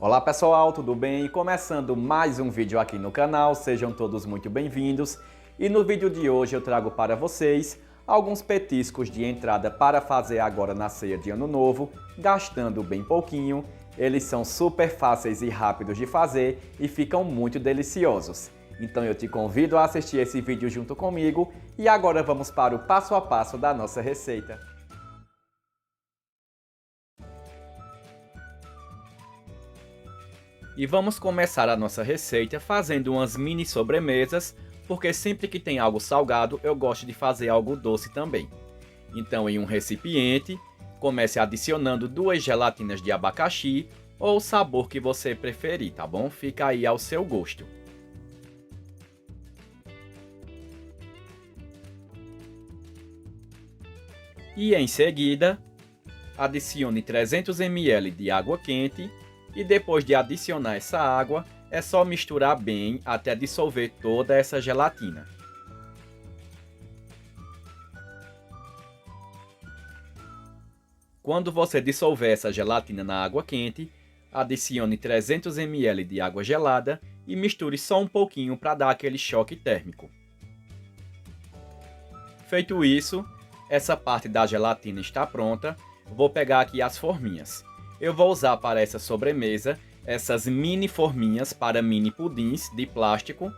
Olá pessoal, tudo bem? Começando mais um vídeo aqui no canal, sejam todos muito bem-vindos. E no vídeo de hoje eu trago para vocês alguns petiscos de entrada para fazer agora na ceia de Ano Novo, gastando bem pouquinho. Eles são super fáceis e rápidos de fazer e ficam muito deliciosos. Então eu te convido a assistir esse vídeo junto comigo e agora vamos para o passo a passo da nossa receita. E vamos começar a nossa receita fazendo umas mini sobremesas, porque sempre que tem algo salgado eu gosto de fazer algo doce também. Então em um recipiente, comece adicionando 2 gelatinas de abacaxi ou o sabor que você preferir, tá bom? Fica aí ao seu gosto. E em seguida, adicione 300 ml de água quente. E depois de adicionar essa água, é só misturar bem até dissolver toda essa gelatina. Quando você dissolver essa gelatina na água quente, adicione 300 ml de água gelada e misture só um pouquinho para dar aquele choque térmico. Feito isso, essa parte da gelatina está pronta. Vou pegar aqui as forminhas. Eu vou usar para essa sobremesa essas mini forminhas para mini pudins de plástico.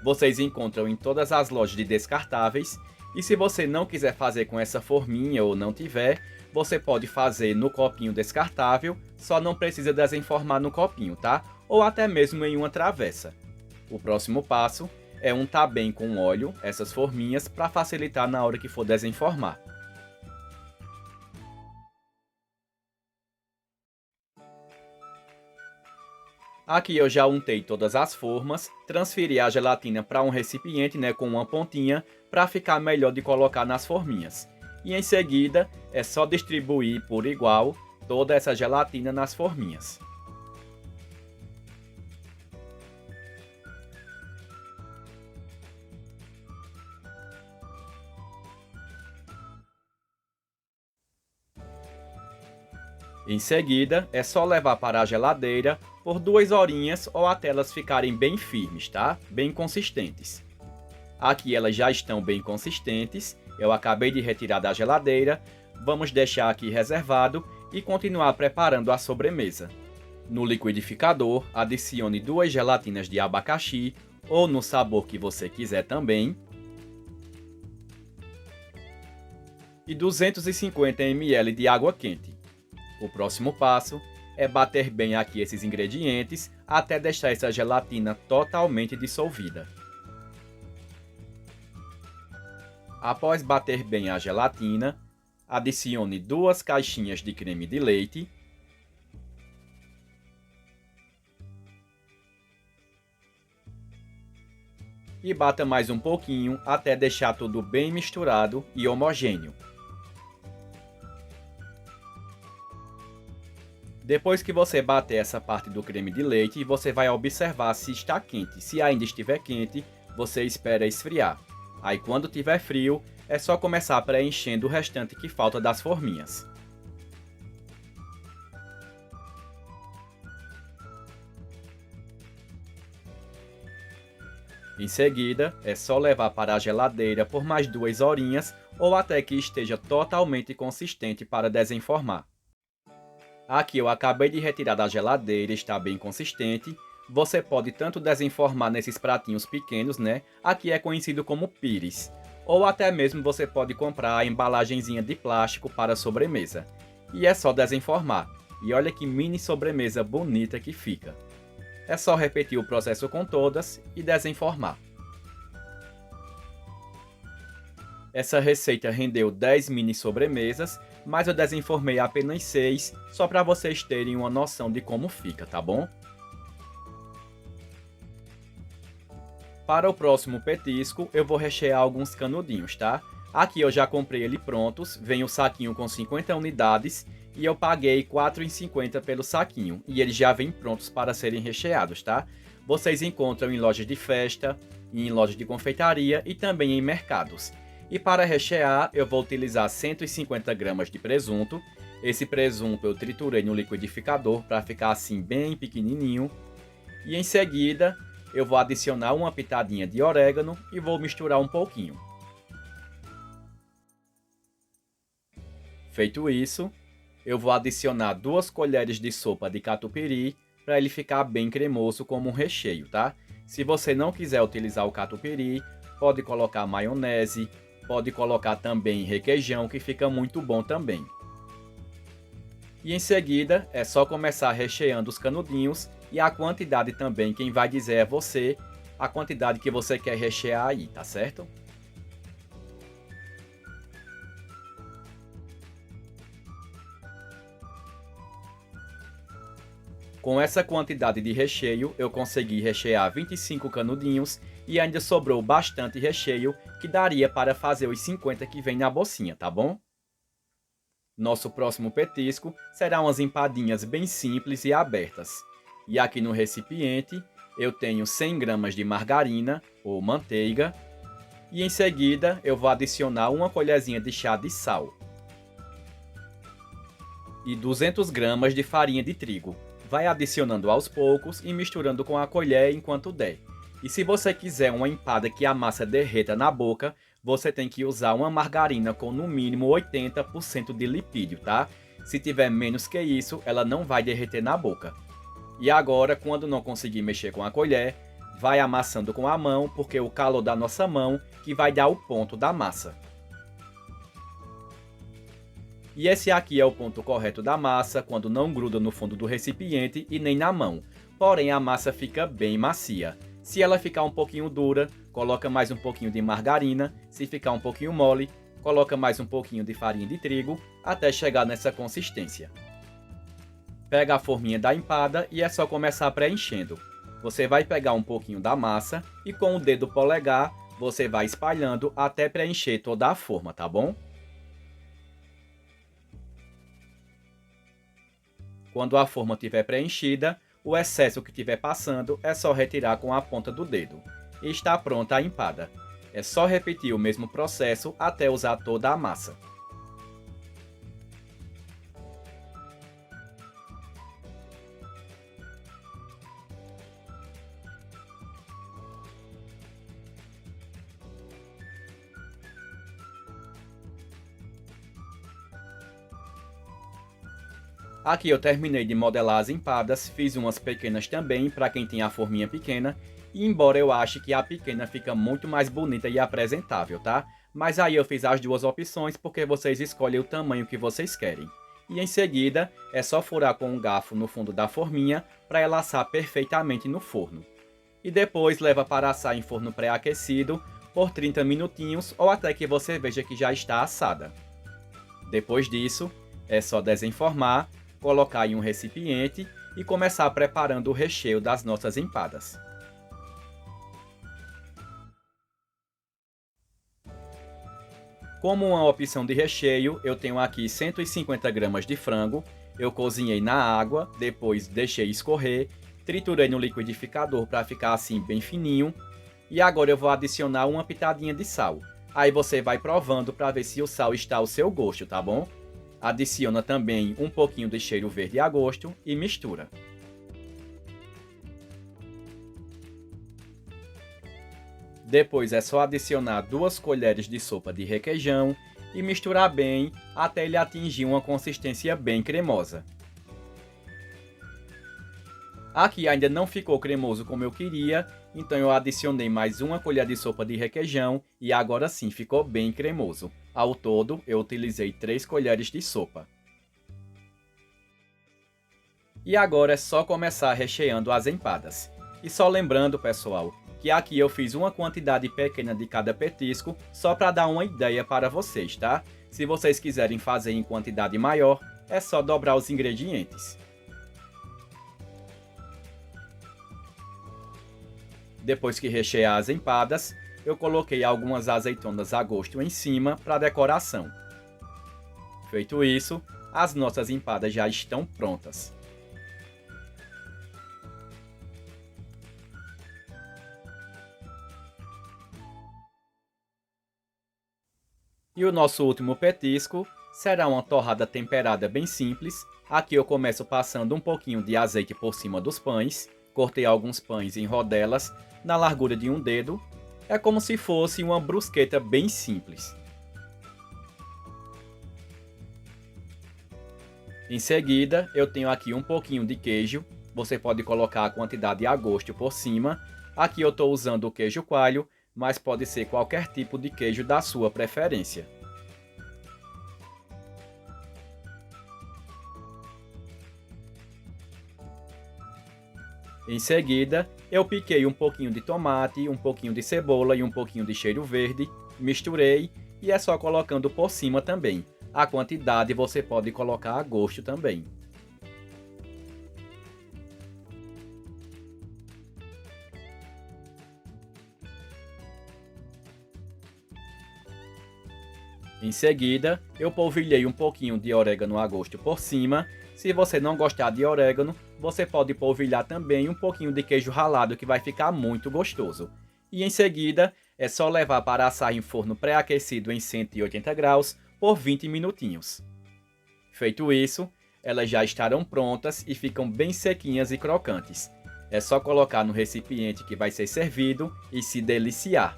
Vocês encontram em todas as lojas de descartáveis. E se você não quiser fazer com essa forminha ou não tiver, você pode fazer no copinho descartável, só não precisa desenformar no copinho, tá? Ou até mesmo em uma travessa. O próximo passo é untar bem com óleo essas forminhas para facilitar na hora que for desenformar. Aqui eu já untei todas as formas, transferi a gelatina para um recipiente, com uma pontinha, para ficar melhor de colocar nas forminhas. E em seguida, é só distribuir por igual toda essa gelatina nas forminhas. Em seguida, é só levar para a geladeira por 2 horinhas ou até elas ficarem bem firmes, tá? Bem consistentes. Aqui elas já estão bem consistentes, eu acabei de retirar da geladeira, vamos deixar aqui reservado e continuar preparando a sobremesa. No liquidificador, adicione 2 gelatinas de abacaxi ou no sabor que você quiser também. E 250 ml de água quente. O próximo passo é bater bem aqui esses ingredientes até deixar essa gelatina totalmente dissolvida. Após bater bem a gelatina, adicione 2 caixinhas de creme de leite. E bata mais um pouquinho até deixar tudo bem misturado e homogêneo. Depois que você bater essa parte do creme de leite, você vai observar se está quente. Se ainda estiver quente, você espera esfriar. Aí quando tiver frio, é só começar preenchendo o restante que falta das forminhas. Em seguida, é só levar para a geladeira por mais 2 horinhas ou até que esteja totalmente consistente para desenformar. Aqui eu acabei de retirar da geladeira, está bem consistente. Você pode tanto desenformar nesses pratinhos pequenos, Aqui é conhecido como pires. Ou até mesmo você pode comprar a embalagenzinha de plástico para sobremesa. E é só desenformar. E olha que mini sobremesa bonita que fica. É só repetir o processo com todas e desenformar. Essa receita rendeu 10 mini sobremesas, mas eu desenformei apenas 6, só para vocês terem uma noção de como fica, tá bom? Para o próximo petisco, eu vou rechear alguns canudinhos, tá? Aqui eu já comprei ele prontos, vem o saquinho com 50 unidades e eu paguei R$ 4,50 pelo saquinho. E eles já vêm prontos para serem recheados, tá? Vocês encontram em lojas de festa, em lojas de confeitaria e também em mercados. E para rechear, eu vou utilizar 150 gramas de presunto. Esse presunto eu triturei no liquidificador para ficar assim bem pequenininho. E em seguida eu vou adicionar uma pitadinha de orégano e vou misturar um pouquinho. Feito isso, eu vou adicionar 2 colheres de sopa de catupiry para ele ficar bem cremoso como um recheio, tá? Se você não quiser utilizar o catupiry, pode colocar maionese, pode colocar também requeijão, que fica muito bom também. E em seguida, é só começar recheando os canudinhos e a quantidade também, quem vai dizer é você, a quantidade que você quer rechear aí, tá certo? Com essa quantidade de recheio, eu consegui rechear 25 canudinhos e ainda sobrou bastante recheio que daria para fazer os 50 que vem na bolsinha, tá bom? Nosso próximo petisco será umas empadinhas bem simples e abertas. E aqui no recipiente eu tenho 100 gramas de margarina ou manteiga e em seguida eu vou adicionar uma colherzinha de chá de sal e 200 gramas de farinha de trigo. Vai adicionando aos poucos e misturando com a colher enquanto der. E se você quiser uma empada que a massa derreta na boca, você tem que usar uma margarina com no mínimo 80% de lipídio, tá? Se tiver menos que isso, ela não vai derreter na boca. E agora, quando não conseguir mexer com a colher, vai amassando com a mão, porque é o calor da nossa mão que vai dar o ponto da massa. E esse aqui é o ponto correto da massa, quando não gruda no fundo do recipiente e nem na mão. Porém, a massa fica bem macia. Se ela ficar um pouquinho dura, coloca mais um pouquinho de margarina. Se ficar um pouquinho mole, coloca mais um pouquinho de farinha de trigo, até chegar nessa consistência. Pega a forminha da empada e é só começar preenchendo. Você vai pegar um pouquinho da massa e com o dedo polegar, você vai espalhando até preencher toda a forma, tá bom? Quando a forma estiver preenchida, o excesso que estiver passando é só retirar com a ponta do dedo. E está pronta a empada. É só repetir o mesmo processo até usar toda a massa. Aqui eu terminei de modelar as empadas, fiz umas pequenas também para quem tem a forminha pequena, e embora eu ache que a pequena fica muito mais bonita e apresentável, tá? Mas aí eu fiz as duas opções porque vocês escolhem o tamanho que vocês querem. E em seguida, é só furar com um garfo no fundo da forminha para ela assar perfeitamente no forno. E depois leva para assar em forno pré-aquecido por 30 minutinhos ou até que você veja que já está assada. Depois disso, é só desenformar, colocar em um recipiente e começar preparando o recheio das nossas empadas. Como uma opção de recheio, eu tenho aqui 150 gramas de frango, eu cozinhei na água, depois deixei escorrer, triturei no liquidificador para ficar assim bem fininho, e agora eu vou adicionar uma pitadinha de sal. Aí você vai provando para ver se o sal está ao seu gosto, tá bom? Adiciona também um pouquinho de cheiro verde a gosto e mistura. Depois é só adicionar 2 colheres de sopa de requeijão e misturar bem até ele atingir uma consistência bem cremosa. Aqui ainda não ficou cremoso como eu queria, então eu adicionei mais uma colher de sopa de requeijão e agora sim ficou bem cremoso. Ao todo, eu utilizei 3 colheres de sopa. E agora é só começar recheando as empadas. E só lembrando, pessoal, que aqui eu fiz uma quantidade pequena de cada petisco, só para dar uma ideia para vocês, tá? Se vocês quiserem fazer em quantidade maior, é só dobrar os ingredientes. Depois que rechear as empadas, eu coloquei algumas azeitonas a gosto em cima para decoração. Feito isso, as nossas empadas já estão prontas. E o nosso último petisco Será uma torrada temperada bem simples. Aqui eu começo passando um pouquinho de azeite por cima dos pães. Cortei alguns pães em rodelas, na largura de um dedo. É como se fosse uma brusqueta bem simples. Em seguida, eu tenho aqui um pouquinho de queijo. Você pode colocar a quantidade a gosto por cima. Aqui eu estou usando o queijo coalho, mas pode ser qualquer tipo de queijo da sua preferência. Em seguida, eu piquei um pouquinho de tomate, um pouquinho de cebola e um pouquinho de cheiro verde, misturei e é só colocando por cima também. A quantidade você pode colocar a gosto também. Em seguida, eu polvilhei um pouquinho de orégano a gosto por cima. Se você não gostar de orégano, você pode polvilhar também um pouquinho de queijo ralado que vai ficar muito gostoso. E em seguida, é só levar para assar em forno pré-aquecido em 180 graus por 20 minutinhos. Feito isso, elas já estarão prontas e ficam bem sequinhas e crocantes. É só colocar no recipiente que vai ser servido e se deliciar.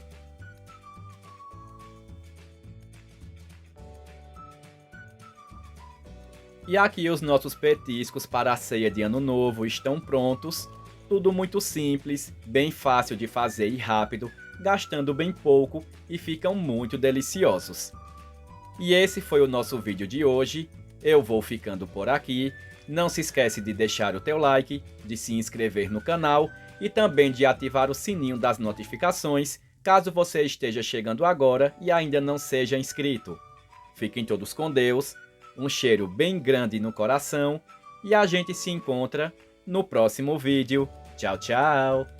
E aqui os nossos petiscos para a ceia de Ano Novo estão prontos. Tudo muito simples, bem fácil de fazer e rápido, gastando bem pouco e ficam muito deliciosos. E esse foi o nosso vídeo de hoje. Eu vou ficando por aqui. Não se esquece de deixar o teu like, de se inscrever no canal e também de ativar o sininho das notificações, caso você esteja chegando agora e ainda não seja inscrito. Fiquem todos com Deus. Um cheiro bem grande no coração e a gente se encontra no próximo vídeo. Tchau, tchau!